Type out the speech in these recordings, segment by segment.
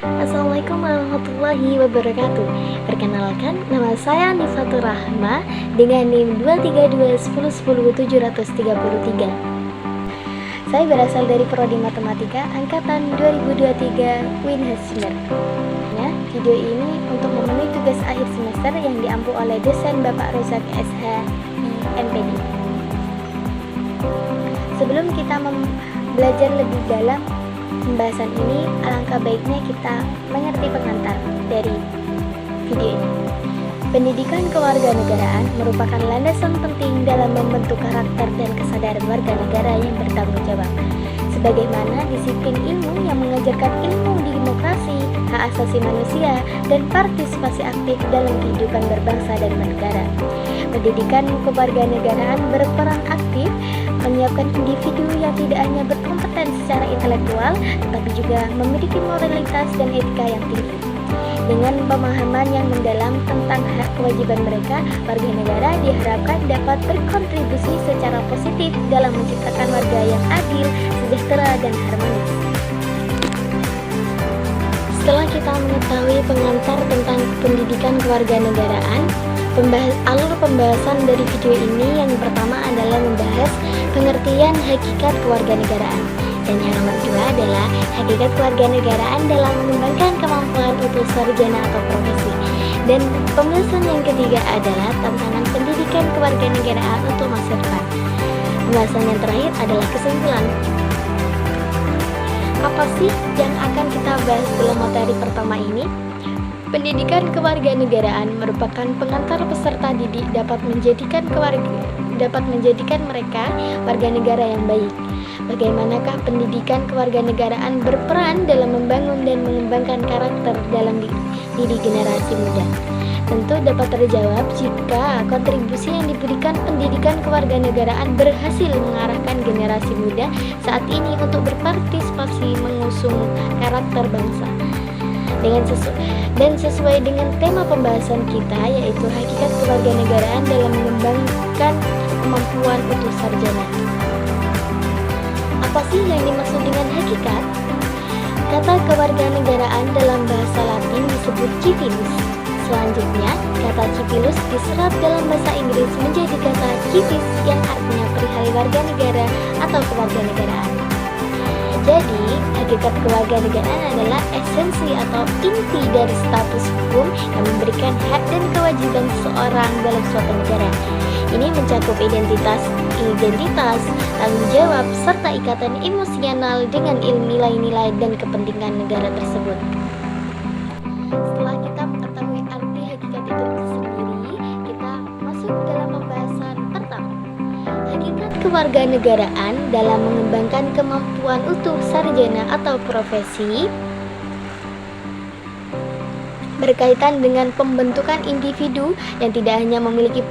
Assalamualaikum warahmatullahi wabarakatuh. Perkenalkan, nama saya Nifatur Rahma dengan NIM 232110733. Saya berasal dari Prodi Matematika Angkatan 2023 Winhasmer. Video ini untuk memenuhi tugas akhir semester yang diampu oleh dosen Bapak Rozak SH NPD. Sebelum kita belajar lebih dalam pembahasan ini, alangkah baiknya kita mengerti pengantar dari video ini. Pendidikan kewarganegaraan merupakan landasan penting dalam membentuk karakter dan kesadaran warga negara yang bertanggung jawab. Sebagaimana disiplin ilmu yang mengajarkan ilmu demokrasi, hak asasi manusia, dan partisipasi aktif dalam kehidupan berbangsa dan bernegara. Pendidikan kewarganegaraan berperan aktif menyiapkan individu yang tidak hanya berkompeten secara intelektual, tetapi juga memiliki moralitas dan etika yang tinggi. Dengan pemahaman yang mendalam tentang hak kewajiban mereka, warga negara diharapkan dapat berkontribusi secara positif dalam menciptakan warga yang adil, sejahtera, dan harmonis. Setelah kita mengetahui pengantar tentang pendidikan kewarganegaraan, alur pembahasan dari video ini yang pertama adalah membahas pengertian hakikat kewarganegaraan. Dan yang nomor kedua adalah hakikat kewarganegaraan dalam mengembangkan kemampuan untuk sarjana atau profesi. Dan pembahasan yang ketiga adalah tantangan pendidikan kewarganegaraan untuk masa depan. Pembahasan yang terakhir adalah kesimpulan. Apa sih yang akan kita bahas dalam materi pertama ini? Pendidikan kewarganegaraan merupakan pengantar peserta didik dapat menjadikan mereka warga negara yang baik. Bagaimanakah pendidikan kewarganegaraan berperan dalam membangun dan mengembangkan karakter dalam diri generasi muda? Tentu dapat terjawab jika kontribusi yang diberikan pendidikan kewarganegaraan berhasil mengarahkan generasi muda saat ini untuk berpartisipasi mengusung karakter bangsa. Sesuai dengan tema pembahasan kita, yaitu hakikat kewarganegaraan dalam mengembangkan kemampuan utuh sarjana. Apa sih yang dimaksud dengan hakikat? Kata kewarganegaraan dalam bahasa Latin disebut civilus. Selanjutnya, kata civilus diserap dalam bahasa Inggris menjadi kata civis yang artinya perihal warga negara atau kewarganegaraan. Jadi, hakikat kewarganegaraan adalah esensi atau inti dari status hukum yang memberikan hak dan kewajiban seseorang dalam suatu negara. Ini mencakup identitas, tanggung jawab, serta ikatan emosional dengan nilai-nilai dan kepentingan negara tersebut. Setelah kita mengetahui arti hakikat itu sendiri, kita masuk dalam pembahasan pertama. Hakikat kewarganegaraan dalam mengembangkan kemampuan utuh sarjana atau profesi berkaitan dengan pembentukan individu yang tidak hanya memiliki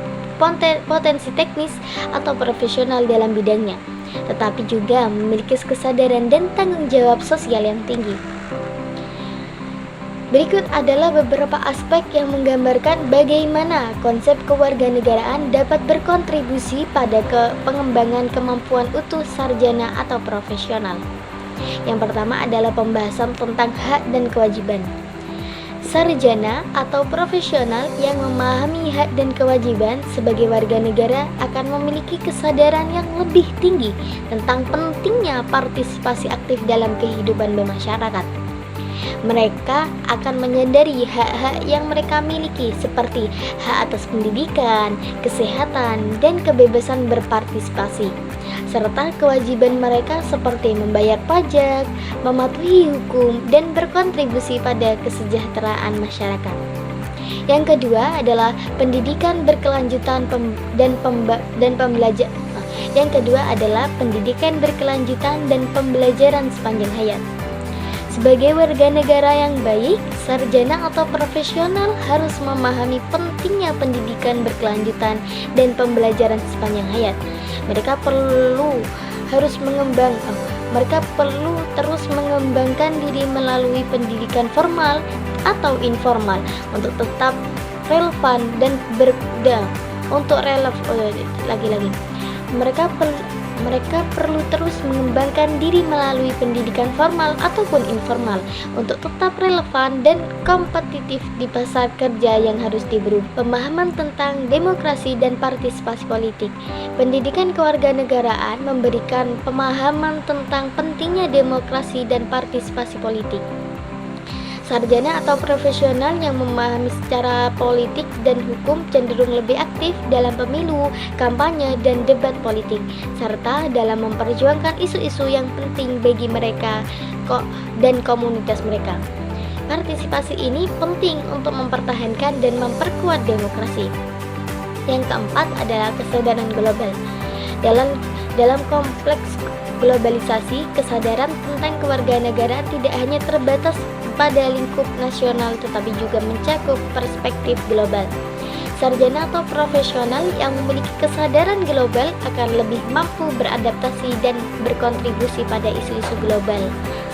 potensi teknis atau profesional dalam bidangnya, tetapi juga memiliki kesadaran dan tanggung jawab sosial yang tinggi. Berikut adalah beberapa aspek yang menggambarkan bagaimana konsep kewarganegaraan dapat berkontribusi pada pengembangan kemampuan utuh sarjana atau profesional. Yang pertama adalah pembahasan tentang hak dan kewajiban. Sarjana atau profesional yang memahami hak dan kewajiban sebagai warga negara akan memiliki kesadaran yang lebih tinggi tentang pentingnya partisipasi aktif dalam kehidupan bermasyarakat. Mereka akan menyadari hak-hak yang mereka miliki seperti hak atas pendidikan, kesehatan, dan kebebasan berpartisipasi, serta kewajiban mereka seperti membayar pajak, mematuhi hukum, dan berkontribusi pada kesejahteraan masyarakat. Yang kedua adalah pendidikan berkelanjutan dan pembelajaran sepanjang hayat. Sebagai warga negara yang baik, sarjana atau profesional harus memahami pentingnya pendidikan berkelanjutan dan pembelajaran sepanjang hayat. Mereka perlu terus mengembangkan diri melalui pendidikan formal atau informal untuk tetap relevan dan mereka perlu terus mengembangkan diri melalui pendidikan formal ataupun informal untuk tetap relevan dan kompetitif di pasar kerja yang harus diberi pemahaman tentang demokrasi dan partisipasi politik. Pendidikan kewarganegaraan memberikan pemahaman tentang pentingnya demokrasi dan partisipasi politik. Sarjana atau profesional yang memahami secara politik dan hukum cenderung lebih aktif dalam pemilu, kampanye, dan debat politik, serta dalam memperjuangkan isu-isu yang penting bagi mereka dan komunitas mereka. Partisipasi ini penting untuk mempertahankan dan memperkuat demokrasi. Yang keempat adalah kesadaran global. Dalam kompleks globalisasi, kesadaran tentang kewarganegaraan tidak hanya terbatas pada lingkup nasional tetapi juga mencakup perspektif global. Sarjana atau profesional yang memiliki kesadaran global akan lebih mampu beradaptasi dan berkontribusi pada isu-isu global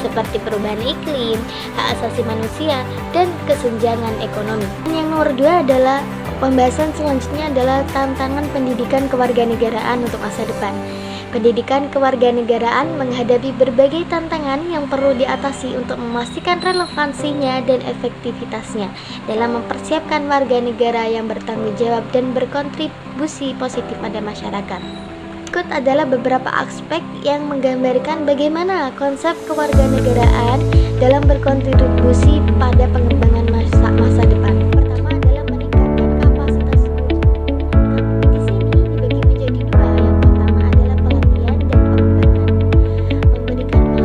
seperti perubahan iklim, hak asasi manusia, dan kesenjangan ekonomi. Yang nomor 2 adalah pembahasan selanjutnya adalah tantangan pendidikan kewarganegaraan untuk masa depan. Pendidikan kewarganegaraan menghadapi berbagai tantangan yang perlu diatasi untuk memastikan relevansinya dan efektivitasnya dalam mempersiapkan warga negara yang bertanggung jawab dan berkontribusi positif pada masyarakat. Berikut adalah beberapa aspek yang menggambarkan bagaimana konsep kewarganegaraan dalam berkontribusi pada pengembangan masa depan. Pertama adalah meningkatkan kapasitas guru. Di sini dibagi menjadi dua. Yang pertama adalah pelatihan dan pengembangan. Memberikan pelatihan dan pengembangan profesional bagi guru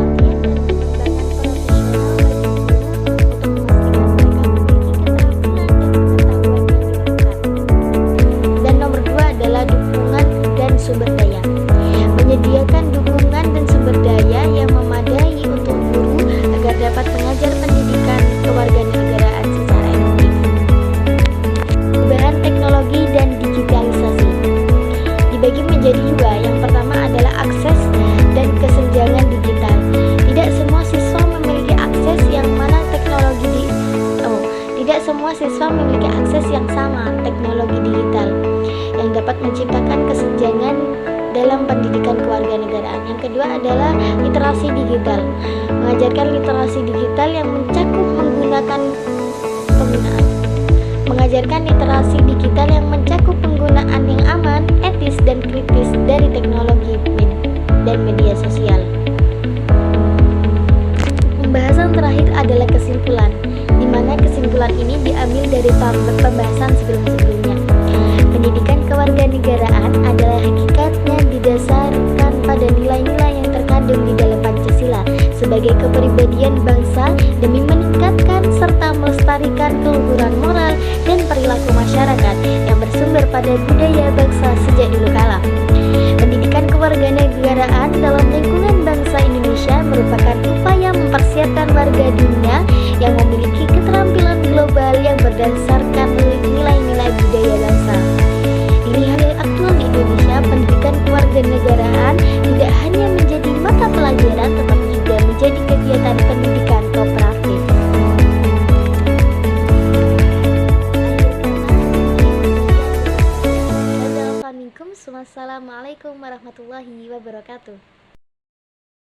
untuk memastikan mereka memiliki keterampilan dan pengetahuan yang diperlukan. Dan nomor dua adalah dukungan dan sumber daya. Menyediakan dukungan dan sumber daya yang memadai untuk guru agar dapat mengajar pendidikan kewarganegaraan secara efektif. Perubahan teknologi dan digitalisasi dibagi menjadi dua. Yang pertama adalah akses dan kesenjangan digital. Tidak semua siswa memiliki akses yang mana tidak semua siswa memiliki akses yang sama teknologi digital yang dapat menciptakan kesenjangan dalam pendidikan kewarganegaraan. Yang kedua adalah literasi digital. Mengajarkan literasi digital yang mencakup penggunaan yang aman, etis, dan kritis dari teknologi dan media sosial. Pembahasan terakhir adalah kesimpulan, di mana kesimpulan ini diambil dari pembahasan sebelum-sebelumnya. Pendidikan kewarganegaraan adalah hakikatnya didasarkan pada nilai-nilai yang terkandung di dalam Pancasila sebagai kepribadian bangsa demi meningkatkan serta melestarikan keluhuran moral dan perilaku masyarakat yang bersumber pada budaya bangsa sejak dulu kala. Pendidikan kewarganegaraan dalam lingkungan bangsa Indonesia merupakan upaya mempersiapkan warga dunia yang memiliki keterampilan global yang berdasarkan nilai-nilai budaya bangsa. Di hari aktual di Indonesia, pendidikan kewarganegaraan tidak hanya menjadi mata pelajaran tetapi juga menjadi kegiatan pendidikan kooperatif. Wassalamualaikum warahmatullahi wabarakatuh.